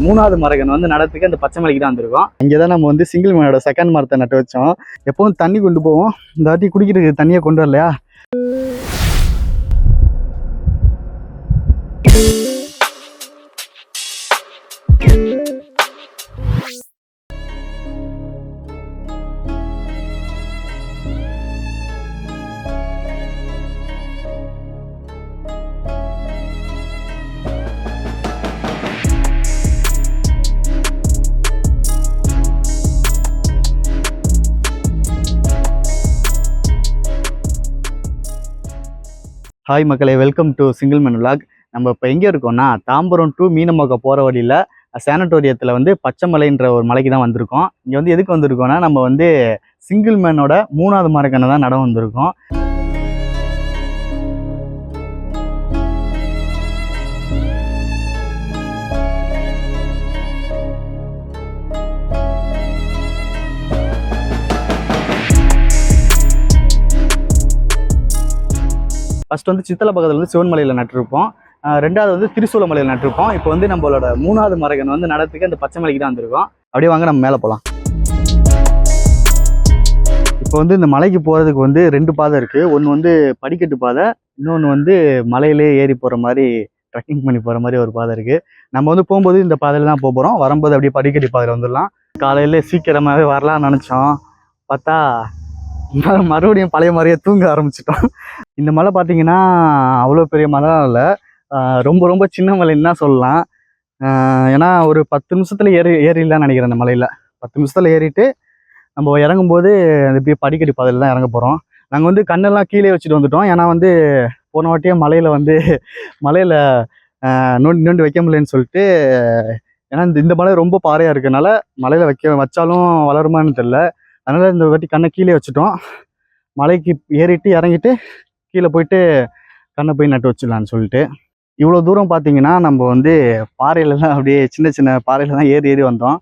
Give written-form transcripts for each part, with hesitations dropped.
மூணாவது மரக்கன்று வந்து நடத்துக்கு அந்த பச்சை மலைக்கு தான் வந்திருக்கோம். இங்கே தான் நம்ம வந்து சிங்கிள் மேனோட செகண்ட் மரத்தை நட்டு வச்சோம். எப்பவும் தண்ணி கொண்டு போவோம், இந்த வாட்டி குடிக்கிறதுக்கு தண்ணியை கொண்டு வரலையா. ஹாய் மக்களே, welcome to single man vlog. நம்ம இப்போ எங்கே இருக்கோம்னா தாம்பரம் டு மீனம்பாக்கம் போகிற வழியில் சானட்டோரியத்தில் வந்து பச்சைமலைன்ற ஒரு மலைக்கு தான் வந்திருக்கோம். இங்கே வந்து எதுக்கு வந்திருக்கோம்னா நம்ம வந்து சிங்கிள் மேனோட மூணாவது மரக்கன்று தான் நட வந்திருக்கோம். ஃபர்ஸ்ட் வந்து சித்தலை பக்கத்தில் வந்து சிவன்மலையில் நட்டிருப்போம், ரெண்டாவது வந்து திரிசூலமலையில் நட்டிருப்போம். இப்போ வந்து நம்மளோட மூணாவது மரக்கன்று வந்து நடத்துக்கு அந்த பச்சை மலைக்கு தான் வந்திருக்கோம். அப்படியே வாங்க நம்ம மேலே போகலாம். இப்போ வந்து இந்த மலைக்கு போகிறதுக்கு வந்து 2 பாதை இருக்குது. ஒன்று வந்து படிக்கட்டு பாதை, இன்னொன்று வந்து மலையிலே ஏறி போகிற மாதிரி ட்ரெக்கிங் பண்ணி போகிற மாதிரி ஒரு பாதை இருக்குது. நம்ம வந்து போகும்போது இந்த பாதையில் தான் போகிறோம், வரும்போது அப்படியே படிக்கட்டு பாதையில் வந்துடலாம். காலையில் சீக்கிரமாகவே வரலாம்னு நினச்சோம், பார்த்தா மறுபடியும் பழைய மாதிரியே தூங்க ஆரம்பிச்சிட்டோம். இந்த மலை பார்த்தீங்கன்னா அவ்வளோ பெரிய மலை இல்லை, ரொம்ப ரொம்ப சின்ன மலைன்னு தான் சொல்லலாம். ஏன்னா ஒரு 10 நிமிஷத்தில் ஏறிடலான்னு நினைக்கிறேன். அந்த மலையில் 10 நிமிஷத்தில் ஏறிட்டு நம்ம இறங்கும்போது இப்படியே படிக்கடி பாதையில் தான் இறங்க போகிறோம். நாங்கள் வந்து கண்ணெல்லாம் கீழே வச்சுட்டு வந்துட்டோம். ஏன்னா வந்து போன வாட்டியே மலையில் நோண்டி வைக்க முடியலன்னு சொல்லிட்டு, ஏன்னா இந்த மலை ரொம்ப பாறையாக இருக்கனால மலையில் வச்சாலும் வளருமான்னு தெரில. அதனால் இந்த வாட்டி கண்ணை கீழே வச்சுட்டோம். மலைக்கு ஏறிட்டு இறங்கிட்டு கீழே போயிட்டு கண்ணை போய் நட்டு வச்சிடலான்னு சொல்லிட்டு. இவ்வளோ தூரம் பார்த்தீங்கன்னா நம்ம வந்து பாறையில் தான், அப்படியே சின்ன சின்ன பாறையில் தான் ஏறி வந்தோம்.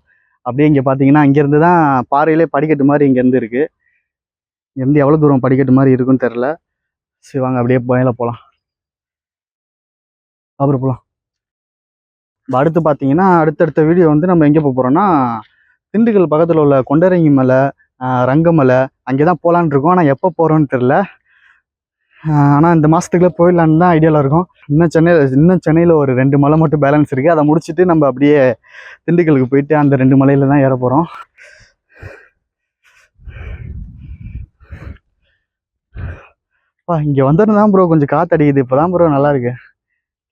அப்படியே இங்கே பார்த்தீங்கன்னா இங்கேருந்து தான் பாறையிலே படிக்கட்டு மாதிரி இங்கேருந்து இருக்குது. இங்கேருந்து எவ்வளோ தூரம் படிக்கட்டு மாதிரி இருக்குன்னு தெரில. சரி வாங்க அப்படியே மேலே போகலாம், அப்புறம் போகலாம். அடுத்து பார்த்தீங்கன்னா அடுத்தடுத்த வீடியோ வந்து நம்ம எங்கே போக போகிறோம்னா திண்டுக்கல் பக்கத்தில் உள்ள கொண்டரங்கி மலை, ரங்கமலை, அங்கே தான் போகலான்னு இருக்கோம். ஆனால் எப்போ போகிறோன்னு தெரில. ஆனால் இந்த மாதத்துக்குள்ளே போயிடலான்னு தான் ஐடியாவில் இருக்கும். இன்னும் சென்னையில் ஒரு 2 மலை மட்டும் பேலன்ஸ் இருக்குது. அதை முடிச்சுட்டு நம்ம அப்படியே திண்டுக்கலுக்கு போயிட்டு அந்த 2 மலையில் தான் ஏற போகிறோம். இங்கே வந்துட்டு தான் ப்ரோ கொஞ்சம் காற்று அடிக்குது. இப்போ தான் ப்ரோ நல்லா இருக்கு,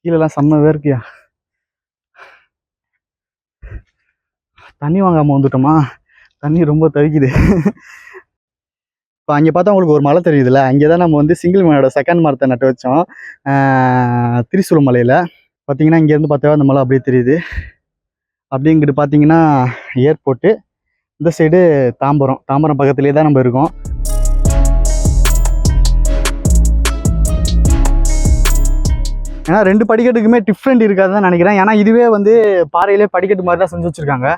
கீழெல்லாம் செம்ம வேர்க்கியா. தண்ணி வாங்காமல் வந்துட்டோமா, தண்ணி ரொம்ப தவிக்குது. இப்போ அங்கே பார்த்தா உங்களுக்கு ஒரு மலை தெரியுதுல்ல, அங்கே தான் நம்ம வந்து சிங்கிள் மேனோட செகண்ட் மரத்தை நட்டு வச்சோம். திரிசூலம் மலையில் பார்த்தீங்கன்னா இங்கேருந்து பார்த்தா அந்த மலை அப்படியே தெரியுது. அப்படிங்கிட்டு பார்த்தீங்கன்னா ஏர்போர்ட்டு, இந்த சைடு தாம்பரம் பக்கத்துலேயே தான் நம்ம இருக்கோம். ஏன்னா 2 படிக்கட்டுக்குமே டிஃப்ரெண்ட் இருக்காதுன்னு நினைக்கிறேன். ஏன்னா இதுவே வந்து பாறையிலே படிக்கட்டு மாதிரி தான் செஞ்சு வச்சுருக்காங்க.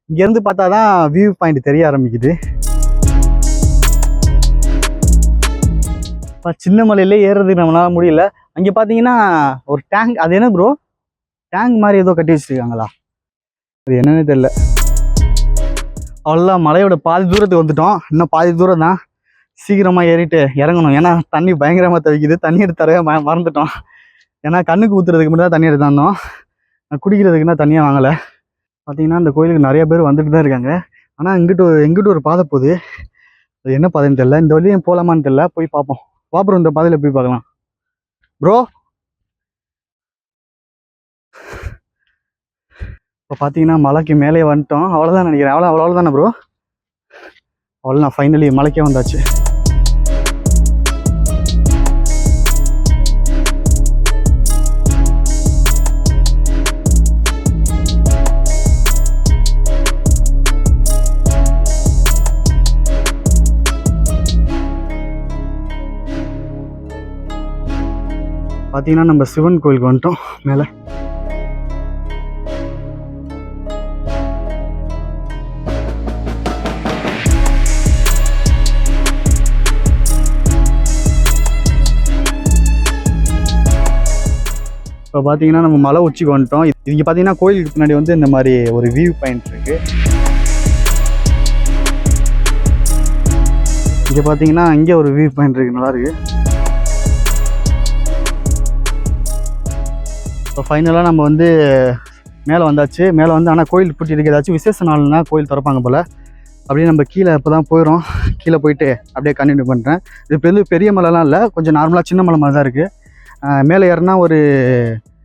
இங்கேருந்து பார்த்தா தான் வியூ பாயிண்ட் தெரிய ஆரம்பிக்குது. இப்போ சின்ன மலையிலே ஏறுறதுக்கு நம்மளால முடியல. அங்கே பார்த்தீங்கன்னா ஒரு டேங்க், அது என்ன ப்ரோ டேங்க் மாதிரி ஏதோ கட்டி வச்சுருக்காங்களா, அது என்னன்னு தெரியல. அவ்வளோதான், மலையோட பாதி தூரத்துக்கு வந்துட்டோம். இன்னும் பாதி தூரம் தான், சீக்கிரமாக ஏறிட்டு இறங்கணும். ஏன்னா தண்ணி பயங்கரமாக தவிக்குது. தண்ணி எடுத்து தரவே மறந்துட்டோம். ஏன்னா கண்ணுக்கு ஊற்றுறதுக்கு மட்டும் தான் தண்ணி எடுத்து வந்தோம், குடிக்கிறதுக்குன்னா தண்ணியாக வாங்கலை. பார்த்தீங்கன்னா இந்த கோயிலுக்கு நிறைய பேர் வந்துட்டு தான் இருக்காங்க. ஆனால் எங்கிட்ட ஒரு பாதை போகுது, அது என்ன பாதைன்னு தெரியல. இந்த வழியும் போகலாமான்னு தெரியல, போய் பார்ப்போம். வாப்புறம் இந்த பாதையில் போய் பார்க்கலாம். ப்ரோ இப்போ பார்த்தீங்கன்னா மலைக்கு மேலே வந்துட்டோம். அவ்வளோதான் நினைக்கிறேன். அவ்வளோதானே ப்ரோ, அவ்வளோதான், ஃபைனலி மலைக்கே வந்தாச்சு. பார்த்தீங்கன்னா நம்ம சிவன் கோயிலுக்கு வந்துட்டோம் மேலே. இப்போ இப்போ பார்த்தீங்கன்னா நம்ம மலை உச்சிக்கு வந்துட்டோம். இங்கே பார்த்தீங்கன்னா கோயிலுக்கு பின்னாடி வந்து இந்த மாதிரி ஒரு வியூ பாயிண்ட் இருக்குது. இங்கே பார்த்தீங்கன்னா இங்கே ஒரு வியூ பாயிண்ட் இருக்குது, நல்லாயிருக்கு. இப்போ ஃபைனலாக நம்ம வந்து மேலே வந்தாச்சு. மேலே வந்து ஆனால் கோயில் பூட்டி இருக்குது. ஏதாச்சும் விசேஷ நாள்னா கோயில் திறப்பாங்க போல். அப்படியே நம்ம கீழே இப்போ தான் போயிடும். கீழே போயிட்டு அப்படியே கண்டினியூ பண்ணுறேன். இது வந்து பெரிய மலைலாம் இல்லை, கொஞ்சம் நார்மலாக சின்ன மலை மாதிரி தான் இருக்குது. மேலே ஏறினா ஒரு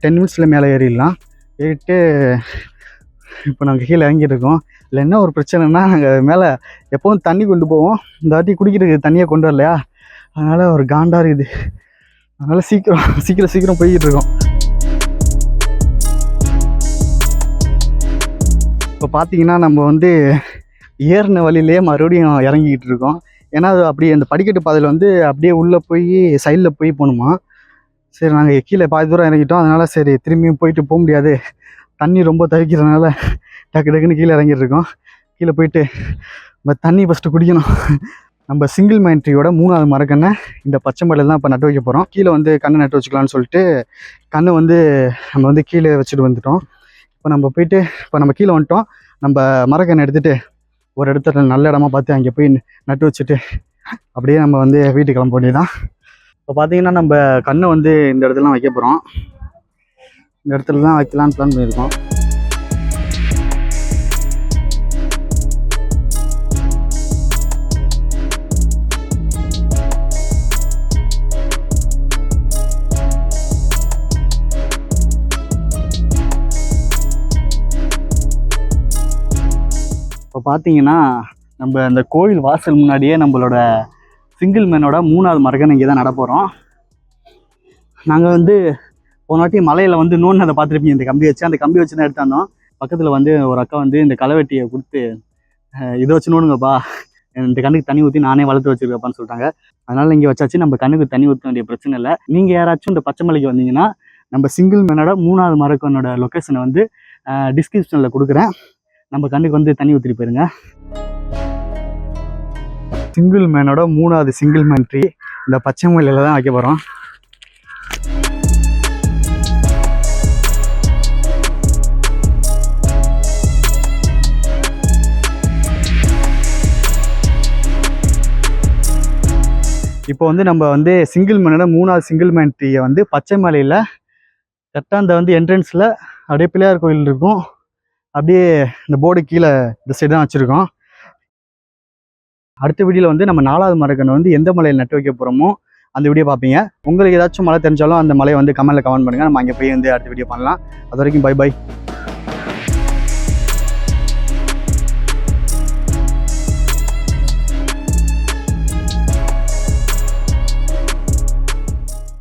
10 நிமிஷத்தில் மேலே ஏறிடலாம். ஏறிட்டு இப்போ நாங்கள் கீழே இறங்கிட்டு இருக்கோம். இல்லை என்ன ஒரு பிரச்சனைனா, நாங்கள் மேலே எப்போவும் தண்ணி கொண்டு போவோம். இந்த வாட்டி குடிக்கிறதுக்கு தண்ணியை கொண்டு வரலையா, அதனால் ஒரு காண்டாக இருக்குது. அதனால் சீக்கிரம் போய்கிட்டு இருக்கோம். இப்போ பார்த்தீங்கன்னா நம்ம வந்து ஏறின வழியிலே மறுபடியும் இறங்கிக்கிட்டு இருக்கோம். ஏன்னா அது அப்படியே அந்த படிக்கட்டு பாதையில் வந்து அப்படியே உள்ளே போய் சைடில் போய் போகணுமா. சரி, நாங்கள் கீழே பாதி தூரம் இறங்கிட்டோம். அதனால் சரி திரும்பியும் போக முடியாது, தண்ணி ரொம்ப தவிக்கிறதுனால டக்குன்னு கீழே இறங்கிட்டுருக்கோம். கீழே போயிட்டு நம்ம தண்ணி ஃபஸ்ட்டு குடிக்கணும். நம்ம சிங்கிள் மைண்ட்ரியோட 3வது மரக்கண்ணை இந்த பச்சை மலையில் தான் இப்போ நட்டு வைக்க போகிறோம். கீழே வந்து கண்ணை நட்டு வச்சுக்கலான்னு சொல்லிட்டு கண்ணை வந்து நம்ம வந்து கீழே வச்சுட்டு வந்துட்டோம். இப்போ நம்ம கீழே வந்துட்டோம். நம்ம மரக்கண்ணை எடுத்துகிட்டு ஒரு இடத்துல நல்ல இடமா பார்த்து அங்கே போய் நட்டு வச்சுட்டு அப்படியே நம்ம வந்து வீட்டுக்கு கிளம்ப வேண்டியதான். இப்போ பார்த்தீங்கன்னா நம்ம கண்ணை வந்து இந்த இடத்துல வைக்க போகிறோம். இந்த இடத்துல தான் வைக்கலான்னு பிளான் பண்ணியிருக்கோம். இப்போ பார்த்தீங்கன்னா நம்ம அந்த கோயில் வாசல் முன்னாடியே நம்மளோட சிங்கிள் மேனோட 3வது மரக்கண்ணை இங்கே தான் நட போகிறோம். நாங்கள் வந்து போன வாட்டி மலையில் வந்து நோன்னு அதை பார்த்துருப்பீங்க. இந்த கம்பி வச்சு தான் எடுத்தாந்தோம். பக்கத்தில் வந்து ஒரு அக்கா வந்து இந்த களைவெட்டியை கொடுத்து இதை வச்சு நோடுங்கப்பா, இந்த கண்ணுக்கு தண்ணி ஊற்றி நானே வளர்த்து வச்சுருக்கப்பான்னு சொல்லிட்டாங்க. அதனால் இங்கே வச்சாச்சு. நம்ம கண்ணுக்கு தண்ணி ஊற்ற வேண்டிய பிரச்சனை இல்லை. நீங்கள் யாராச்சும் இந்த பச்சை மலைக்கு வந்தீங்கன்னா நம்ம சிங்கிள் மேனோட 3வது மரக்கண்ணோட லொக்கேஷனை வந்து டிஸ்கிரிப்ஷனில் கொடுக்குறேன். நம்ம கண்ணுக்கு வந்து தண்ணி ஊற்றிட்டு போயிருங்க. சிங்கிள் மேனோட 3வது சிங்கிள் மேன் ட்ரீ இந்த பச்சை மலையில் தான் வைக்க போகிறோம். இப்போ வந்து நம்ம வந்து சிங்கிள் மேனோட 3வது சிங்கிள் மேன் ட்ரீயை வந்து பச்சை மலையில் கரெக்டாக அந்த வந்து என்ட்ரன்ஸில் அப்படியே பிள்ளையார் கோயில் இருக்கும். அப்படியே இந்த போர்டு கீழே இந்த சைடு தான் வச்சுருக்கோம். அடுத்த வீடியோவில் வந்து நம்ம 4வது மரக்கண்ணை வந்து எந்த மலையில் நட்டு வைக்க போகிறோமோ அந்த வீடியோ பார்ப்பீங்க. உங்களுக்கு ஏதாச்சும் மலை தெரிஞ்சாலும் அந்த மலையை வந்து கமெண்ட்டில் கமெண்ட் பண்ணுங்கள். நம்ம அங்கே போய் வந்து அடுத்த வீடியோ பண்ணலாம். அது வரைக்கும் பை.